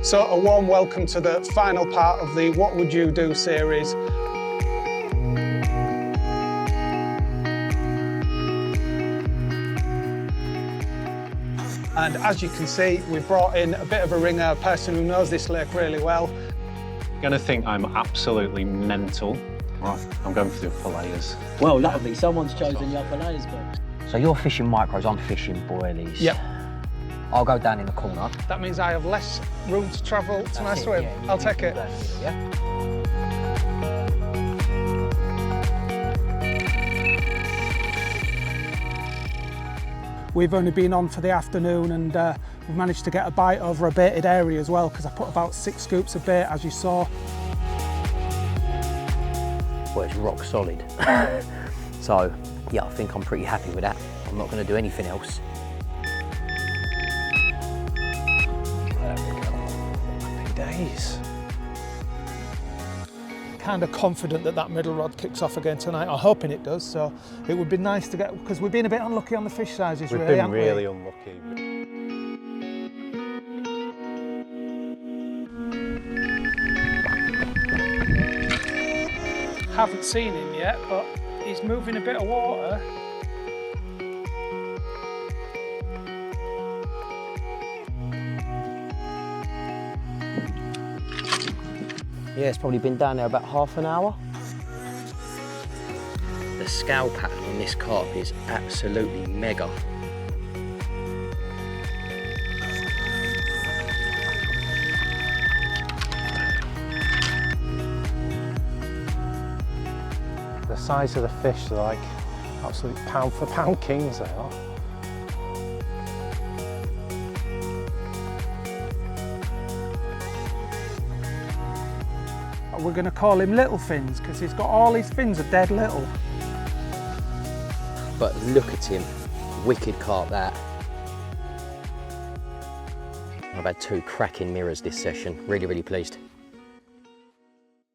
So a warm welcome to the final part of the What Would You Do series. And as you can see, we've brought in a bit of a ringer, a person who knows this lake really well. You're gonna think I'm absolutely mental. Right, I'm going for the upper layers. Well, lovely, someone's chosen the upper layers box. So you're fishing micros, I'm fishing boilies. Yep. I'll go down in the corner. That means I have less room to travel to my That's it, swim. yeah, I'll take it. Yeah. We've only been on for the afternoon and we've managed to get a bite over a baited area as well, because I put about 6 scoops of bait, as you saw. Well, it's rock solid. So, yeah, I think I'm pretty happy with that. I'm not going to do anything else. There we go. Happy days. Kind of confident that that middle rod kicks off again tonight. I'm hoping it does, so it would be nice to get, because we've been a bit unlucky on the fish sizes. We've really, been haven't really we? unlucky. Haven't seen him yet, but he's moving a bit of water. Yeah, it's probably been down there about half an hour. The scale pattern on this carp is absolutely mega. The size of the fish, they're like absolute pound for pound kings, they are. We're going to call him Little Fins, because he's got all his fins are dead little. But look at him, wicked carp that. I've had 2 cracking mirrors this session, really, really pleased.